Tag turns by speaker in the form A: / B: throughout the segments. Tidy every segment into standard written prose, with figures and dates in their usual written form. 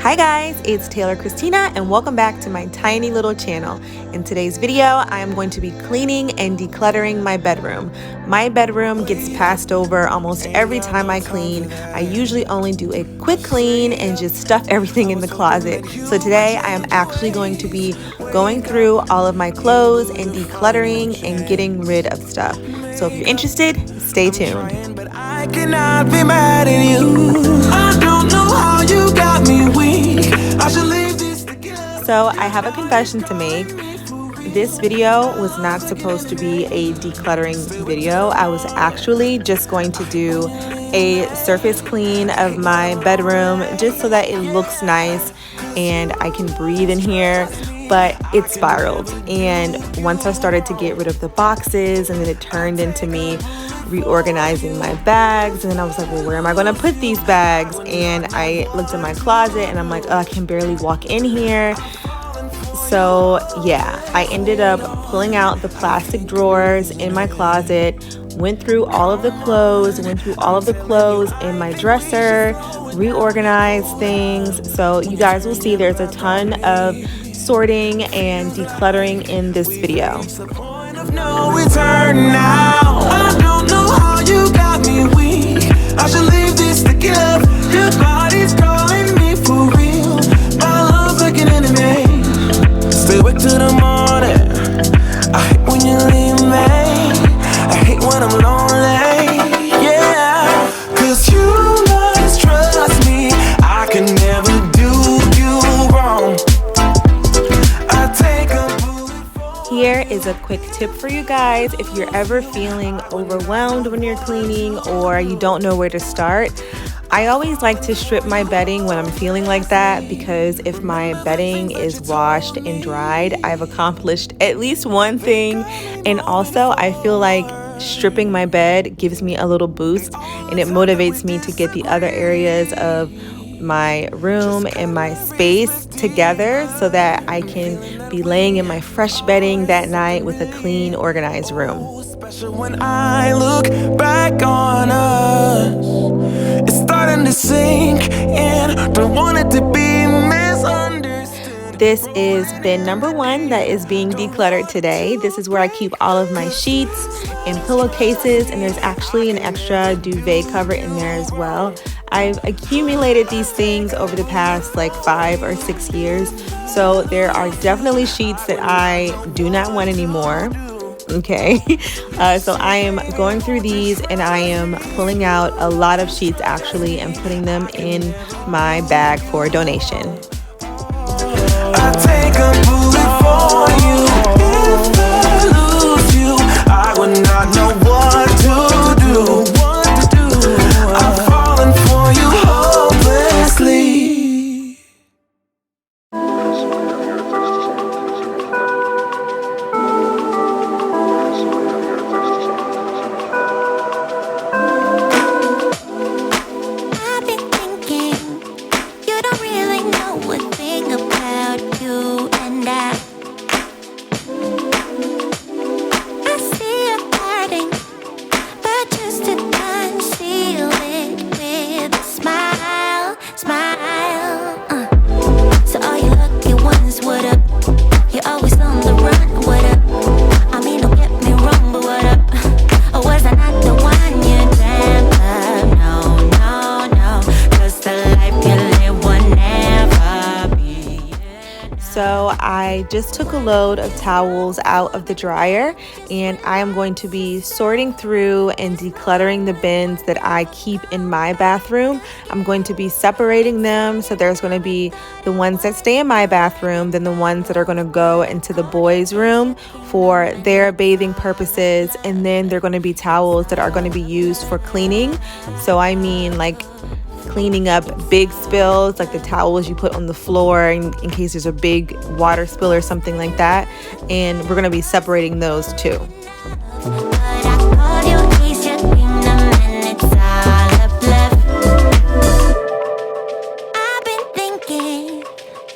A: Hi guys, it's Taylor Christina and welcome back to my tiny little channel. In today's video, I am going to be cleaning and decluttering my bedroom. My bedroom gets passed over almost every time I clean. I usually only do a quick clean and just stuff everything in the closet. So today I am actually going to be going through all of my clothes and decluttering and getting rid of stuff. So if you're interested, stay tuned.
B: But I cannot be mad at you. I don't know how you got me weak. I should leave this together.
A: So I have a confession to make. This video was not supposed to be a decluttering video. I was actually just going to do a surface clean of my bedroom just so that it looks nice and I can breathe in here. But it spiraled, and once I started to get rid of the boxes, and then it turned into me reorganizing my bags, and then I was like, well, where am I going to put these bags? And I looked in my closet and I'm like, oh, I can barely walk in here. So yeah, I ended up pulling out the plastic drawers in my closet, went through all of the clothes in my dresser, reorganized things. So you guys will see there's a ton of sorting and decluttering in this video.
B: No return now. I don't know how you got me weak. I should leave this together. Your body's calling me for real. My love's like an enemy. Stay awake till the morning. I hate when you leave me. I hate when I'm lonely. Yeah, 'cause you must trust me. I can never do you wrong.
A: Here is a quick tip for you guys. If you're ever feeling overwhelmed when you're cleaning or you don't know where to start, I always like to strip my bedding when I'm feeling like that, because if my bedding is washed and dried, I've accomplished at least one thing. And also I feel like stripping my bed gives me a little boost and it motivates me to get the other areas of my room and my space together so that I can be laying in my fresh bedding that night with a clean, organized room.
B: Special when I look back on us, it's starting to sink in. Don't want it to be misunderstood.
A: This is bin number 1 that is being decluttered today. This is where I keep all of my sheets and pillowcases, and there's actually an extra duvet cover in there as well. I've accumulated these things over the past like 5 or 6 years, so there are definitely sheets that I do not want anymore. Okay, so I am going through these and I am pulling out a lot of sheets actually and putting them in my bag for donation.
B: I take a bullet for you. If I lose you, I would not know what to do. I'm falling for you hopelessly.
C: I've been thinking, you don't really know a thing about you and I see a parting, but just to conceal it with a smile. So all you lucky ones, what up? You're always on the run, what up? I mean, don't get me wrong, but what up? Or was I not the one you dreamt of? No, 'cause the life you live will never be.
A: So I just took a load of towels out of the dryer and I am going to be sorting through and decluttering the bins that I keep in my bathroom. I'm going to be separating them, so there's going to be the ones that stay in my bathroom, then the ones that are going to go into the boys' room for their bathing purposes, and then they're going to be towels that are going to be used for cleaning. So I mean like cleaning up big spills, like the towels you put on the floor in case there's a big water spill or something like that, and we're going to be separating those too.
C: I've been thinking,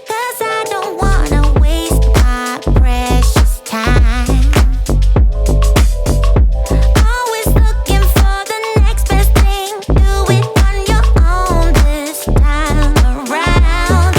C: 'cause I don't wanna waste my precious time. Always looking for the next best thing. Do it on your own this time around.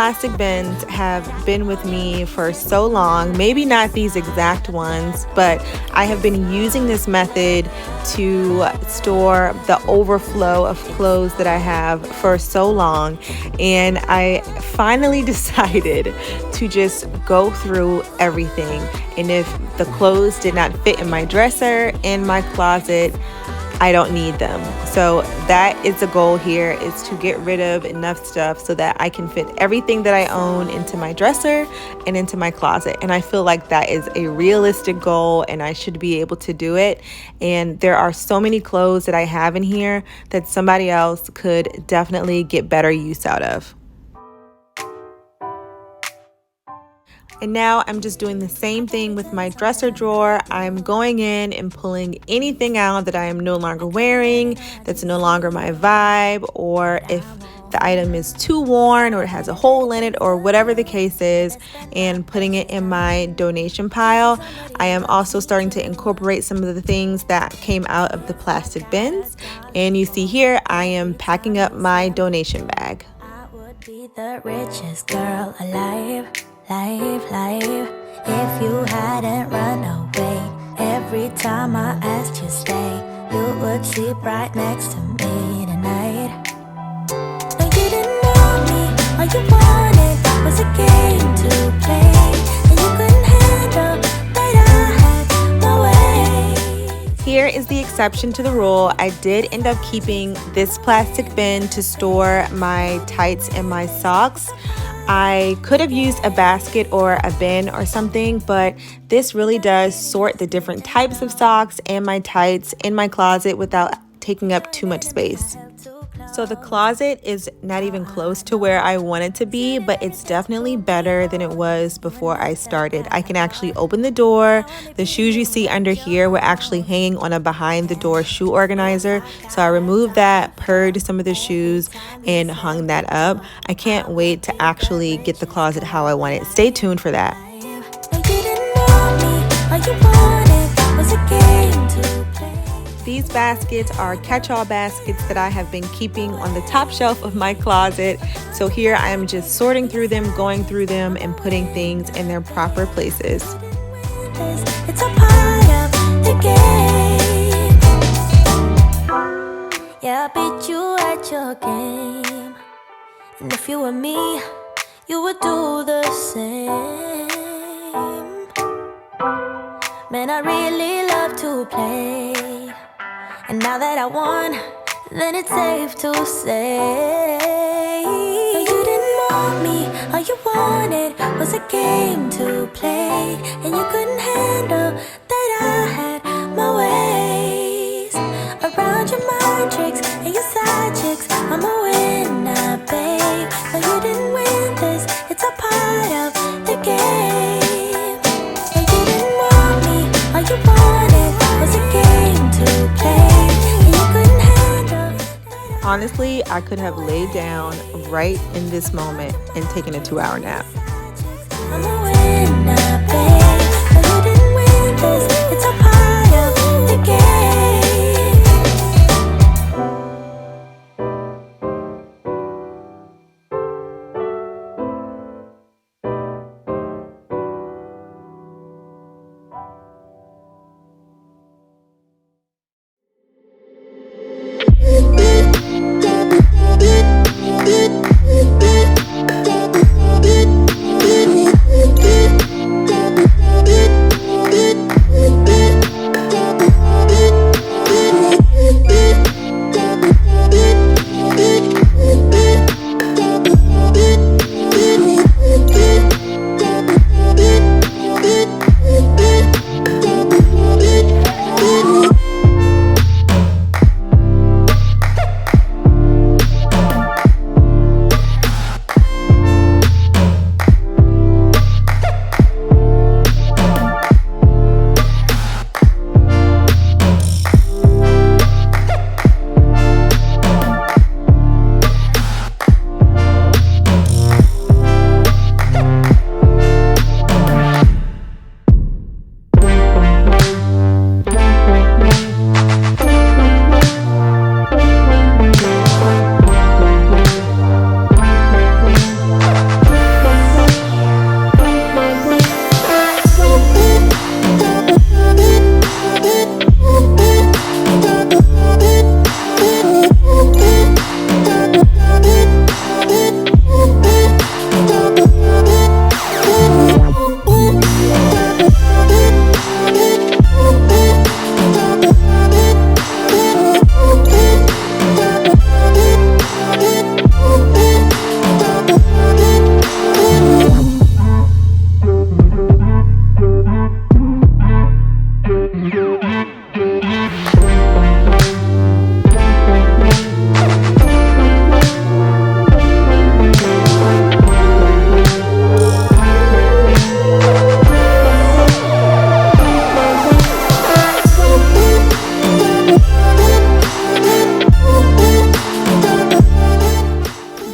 A: plastic bins have been with me for so long, maybe not these exact ones, but I have been using this method to store the overflow of clothes that I have for so long. And I finally decided to just go through everything. And if the clothes did not fit in my dresser, in my closet, I don't need them. So that is the goal here, is to get rid of enough stuff so that I can fit everything that I own into my dresser and into my closet. And I feel like that is a realistic goal and I should be able to do it. And there are so many clothes that I have in here that somebody else could definitely get better use out of. And now I'm just doing the same thing with my dresser drawer. I'm going in and pulling anything out that I am no longer wearing, that's no longer my vibe, or if the item is too worn or it has a hole in it or whatever the case is, and putting it in my donation pile. I am also starting to incorporate some of the things that came out of the plastic bins. And you see here, I am packing up my donation bag.
C: I would be the richest girl alive. If you hadn't run away, every time I asked you stay, you would sleep right next to me tonight. No, you didn't want me, all you wanted was a game to play, and you couldn't handle that I had my way.
A: Here is the exception to the rule. I did end up keeping this plastic bin to store my tights and my socks. I could have used a basket or a bin or something, but this really does sort the different types of socks and my tights in my closet without taking up too much space. So the closet is not even close to where I want it to be, but it's definitely better than it was before I started. I can actually open the door. The shoes you see under here were actually hanging on a behind the door shoe organizer. So I removed that, purged some of the shoes, and hung that up. I can't wait to actually get the closet how I want it. Stay tuned for that. These baskets are catch-all baskets that I have been keeping on the top shelf of my closet. So here I am just sorting through them, going through them, and putting things in their proper places.
C: It's a part of the game. Yeah, I beat you at your game. And if you were me, you would do the same. Man, I really love to play. And now that I won, then it's safe to say, no, you didn't want me, all you wanted was a game to play, and you couldn't handle that I had my ways. Around your mind tricks and your side chicks, I'm a winner, babe. No, you didn't win this, it's a part of the game. No, you didn't want me, all you wanted was a game to play.
A: Honestly, I could have laid down right in this moment and taken a 2-hour nap.
C: I'm a winner, babe. No, you didn't win this. It's a part of the game.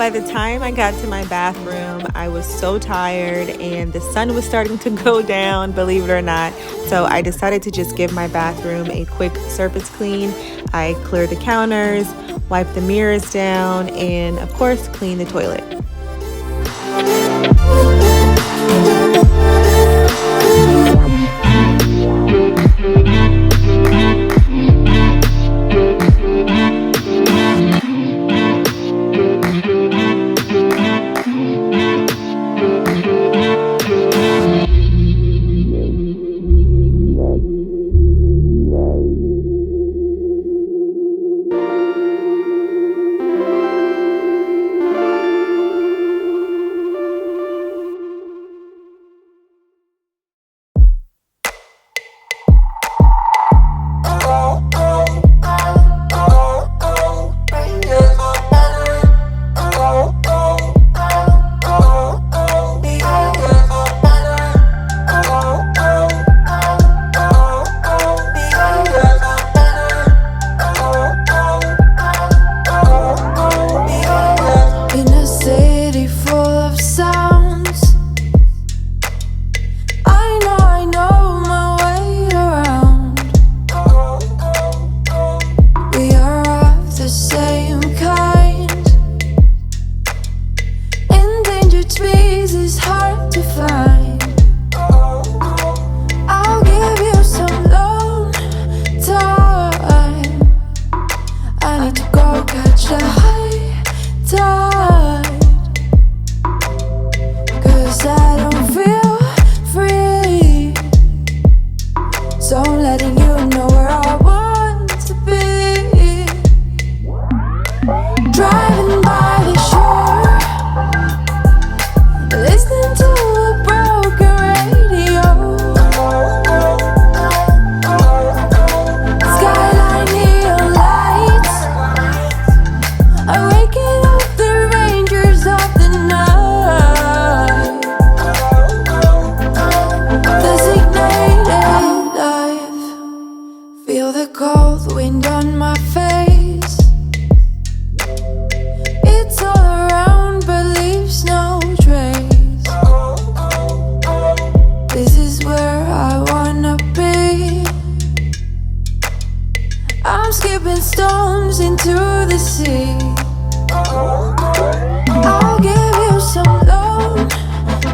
A: by the time I got to my bathroom, I was so tired and the sun was starting to go down, believe it or not. So I decided to just give my bathroom a quick surface clean. I cleared the counters, wiped the mirrors down, and of course, cleaned the toilet.
B: Stones into the sea. I'll give you some lone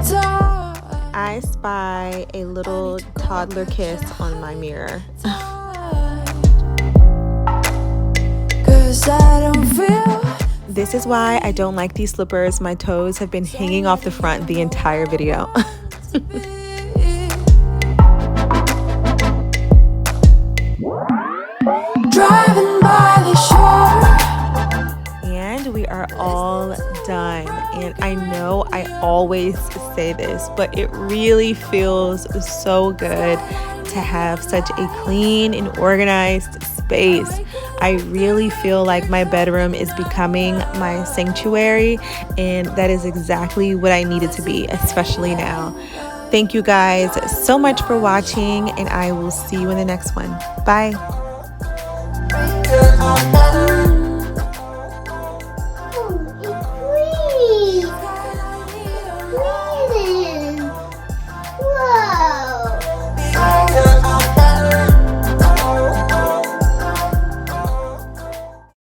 B: time.
A: I spy a little toddler kiss on my mirror.
B: 'Cause I don't feel.
A: This is why I don't like these slippers. My toes have been hanging off the front the entire video.
B: Driving by the shore.
A: And we are all done. And I know I always say this, but it really feels so good to have such a clean and organized space. I really feel like my bedroom is becoming my sanctuary, and that is exactly what I need it to be, especially now. Thank you guys so much for watching, and I will see you in the next one. Bye.
B: Oh,